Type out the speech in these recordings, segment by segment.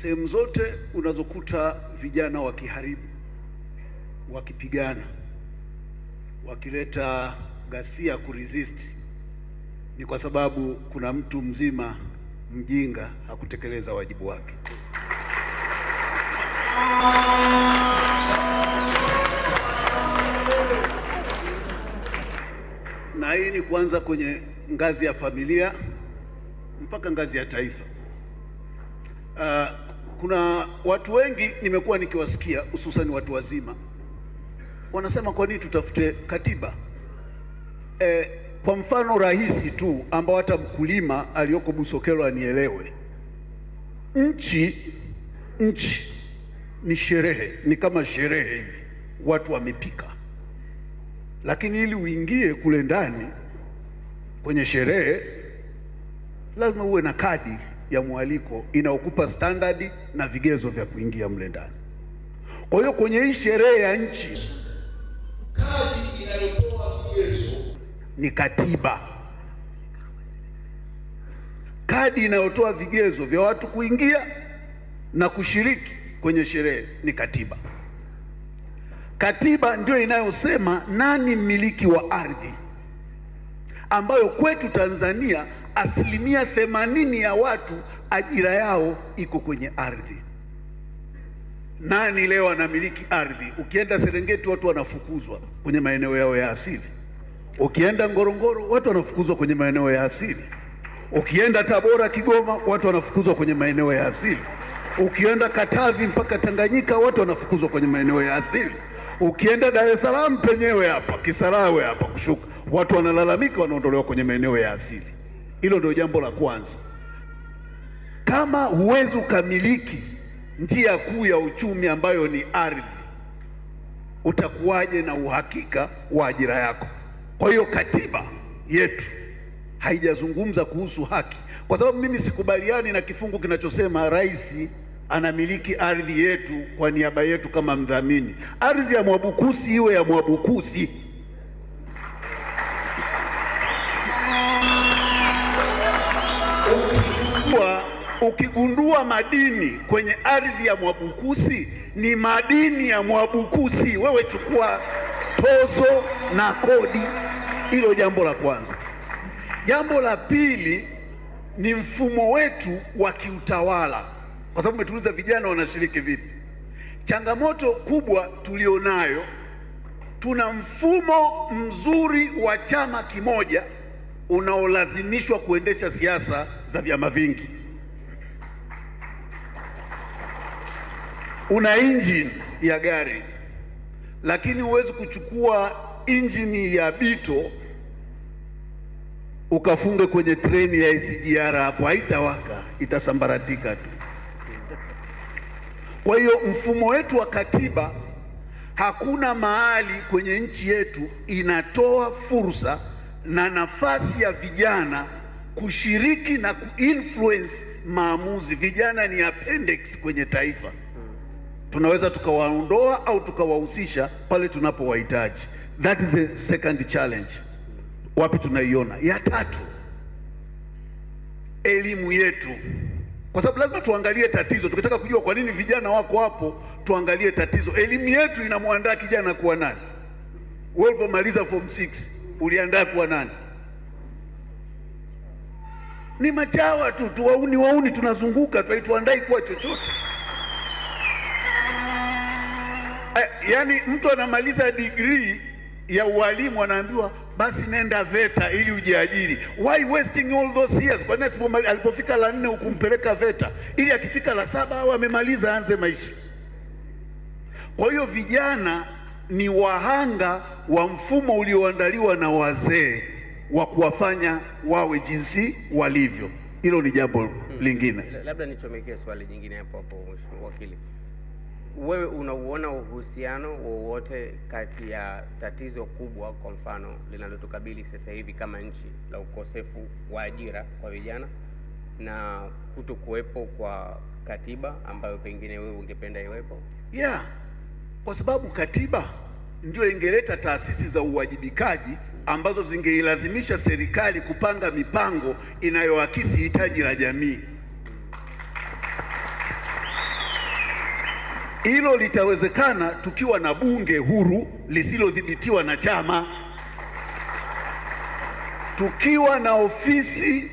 Sehemu zote unazokuta vijana wakiharibu, wakipigana, wakileta ghasia kuresist, ni kwa sababu kuna mtu mzima mjinga hakutekeleza wajibu wake. Na hii ni kuanza kwenye ngazi ya familia mpaka ngazi ya taifa. Kuna watu wengi nimekuwa nikiwasikia, hususan watu wazima, wanasema kwa nini tutafute katiba? Kwa mfano rahisi tu ambao hata mkulima aliyoko Busokelo anielewe. Nchi ni sherehe, ni kama sherehe hivi, watu wamepika. Lakini ili uingie kule ndani kwenye sherehe, lazima uwe na kadi ya mwaliko inaokupa standardi na vigezo vya kuingia mle ndani. Kwa hiyo kwenye hii sherehe ya nchi, kadi inayotoa vigezo ni katiba. Kadi inayotoa vigezo vya watu kuingia na kushiriki kwenye sherehe ni katiba. Katiba ndio inayosema nani mmiliki wa ardhi, ambayo kwetu Tanzania 80% ya watu ajira yao iko kwenye ardhi. Nani leo anamiliki ardhi? Ukienda Serengeti watu wanafukuzwa kwenye maeneo yao ya asili. Ukienda Ngorongoro watu wanafukuzwa kwenye maeneo ya asili. Ukienda Tabora, Kigoma watu wanafukuzwa kwenye maeneo ya asili. Ukienda Katavi mpaka Tanganyika watu wanafukuzwa kwenye maeneo ya asili. Ukienda Dar es Salaam penyewe hapa Kisarawe hapa kushuka, watu wanalalamika wanaondolewa kwenye maeneo ya asili. Hilo ndio jambo la kwanza. Kama huwezi ukamiliki njia kuu ya uchumi ambayo ni ardhi, utakuwaje na uhakika wa ajira yako? Kwa hiyo katiba yetu haijazungumza kuhusu haki, kwa sababu mimi sikubaliani na kifungu kinachosema rais anamiliki ardhi yetu kwa niaba yetu kama mdhamini. Ardhi ya Mwabukusi iwe ya Mwabukusi. Ukigundua madini kwenye ardhi ya Mwabukusi, ni madini ya Mwabukusi, wewe chukua tozo na kodi. Hilo jambo la kwanza. Jambo la pili ni mfumo wetu wa kiutawala, kwa sababu umetuuliza vijana wanashiriki vipi. Changamoto kubwa tulionayo, tuna mfumo mzuri wa chama kimoja unaolazimishwa kuendesha siasa za vyama vingi. Una injini ya gari, lakini huwezi kuchukua injini ya Bito ukafunge kwenye treni ya SGR, hapo haitawaka, itasambaratika tu. Kwa hiyo mfumo wetu wa katiba, hakuna mahali kwenye nchi yetu inatoa fursa na nafasi ya vijana kushiriki na kuinfluence maamuzi. Vijana ni appendix kwenye taifa. Tunaweza tukawaondoa au tukawahusisha pale tunapowahitaji. That is the second challenge. Wapi tunaiona? Ya tatu, elimu yetu, kwa sababu lazima tuangalie tatizo. Tukitaka kujua kwa nini vijana wako hapo, tuangalie tatizo. Elimu yetu inamwandaa kijana kuwa nani? Wewe ulipomaliza form 6 uliandaa kuwa nani? Ni machawa tu, wauni tunazunguka, tuandai kuwa chochote. Yaani mtu anamaliza degree ya ualimu anaambiwa basi nenda VETA ili ujiajiri. Why wasting all those years? Kwa nini alipofika la 4 ukumpeleka VETA ili akifika la 7 au amemaliza aanze maisha? Kwa hiyo vijana ni wahanga wa mfumo ulioandaliwa na wazee wa kuwafanya wawe jinsi walivyo. Hilo ni jambo lingine. Labda nichomekee swali jingine hapo Mheshimiwa Wakili. Wewe unauona uhusiano wowote kati ya tatizo kubwa, kwa mfano linalotukabili sasa hivi kama nchi, la ukosefu wa ajira kwa vijana, na kutokuwepo kwa katiba ambayo pengine wewe ungependa iwepo? Yeah, kwa sababu katiba ndio ingeleta taasisi za uwajibikaji ambazo zingeilazimisha serikali kupanga mipango inayoakisi hitaji la jamii. Hilo litawezekana tukiwa na bunge huru lisilodhibitiwa na chama, tukiwa na ofisi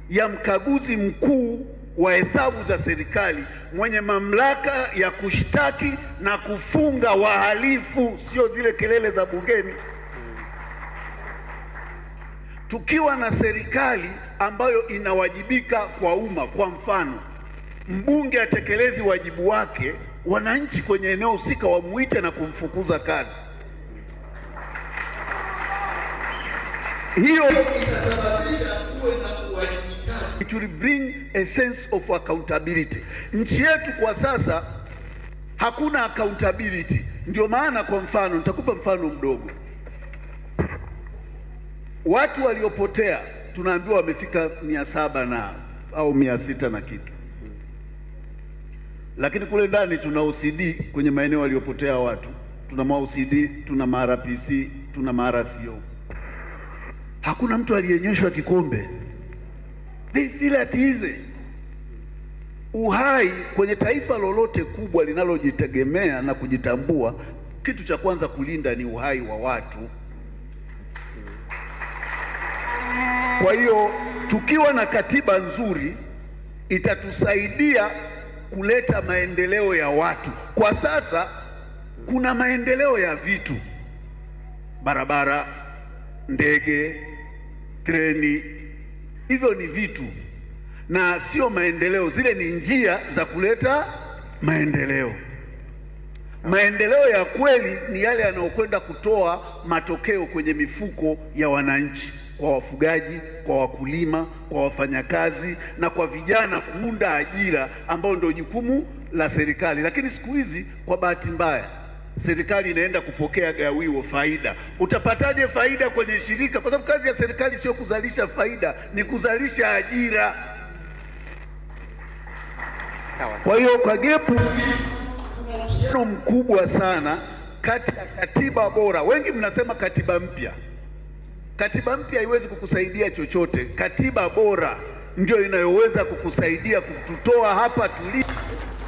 ya mkaguzi mkuu wa hesabu za serikali mwenye mamlaka ya kushtaki na kufunga wahalifu, sio zile kelele za bungeni. Tukiwa na serikali ambayo inawajibika kwa umma. Kwa mfano, mbunge atekelezi wajibu wake, wananchi kwenye eneo husika wamuite na kumfukuza kazi. Hiyo itasababisha kuwe na uwajibikaji. It will bring a sense of accountability. Nchi yetu kwa sasa hakuna accountability. Ndio maana kwa mfano, nitakupa mfano mdogo. Watu waliopotea tunaambiwa wamefika 700 na au 600 na kitu, lakini kule ndani tuna OCD kwenye maeneo waliopotea watu, tuna OCD, tuna RPC, tuna RCO. Hakuna mtu aliyenyeshwa kikombe. Vile atiize uhai kwenye taifa lolote kubwa linalojitegemea na kujitambua, kitu cha kwanza kulinda ni uhai wa watu. Kwa hiyo tukiwa na katiba nzuri itatusaidia kuleta maendeleo ya watu. Kwa sasa kuna maendeleo ya vitu, barabara, ndege, treni, hivyo ni vitu na sio maendeleo. Zile ni njia za kuleta maendeleo. Maendeleo ya kweli ni yale yanayokwenda kutoa matokeo kwenye mifuko ya wananchi, kwa wafugaji, kwa wakulima, kwa wafanyakazi na kwa vijana, kuunda ajira ambao ndio jukumu la serikali. Lakini siku hizi kwa bahati mbaya serikali inaenda kupokea gawio faida. Utapataje faida kwenye shirika? Kwa sababu kazi ya serikali sio kuzalisha faida, ni kuzalisha ajira. Kwa hiyo kwa gepu kuna uhusiano mkubwa sana kati ya katiba bora. Wengi mnasema katiba mpya. Katiba mpya haiwezi kukusaidia chochote. Katiba bora ndio inayoweza kukusaidia kututoa hapa tulipo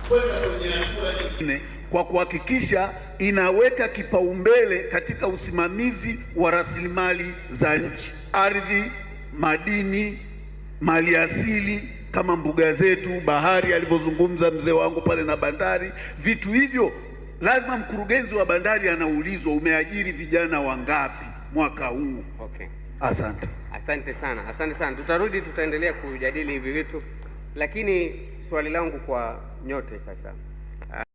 kwenda kwenye hatua nyingine, kwa kuhakikisha inaweka kipaumbele katika usimamizi wa rasilimali za nchi, ardhi, madini, maliasili kama mbuga zetu, bahari alivyozungumza mzee wangu pale, na bandari. Vitu hivyo lazima mkurugenzi wa bandari anaulizwa, umeajiri vijana wangapi mwaka huu? Okay. Asante. Asante sana. Asante sana. Tutarudi, tutaendelea kujadili hivi vitu, lakini swali langu kwa nyote sasa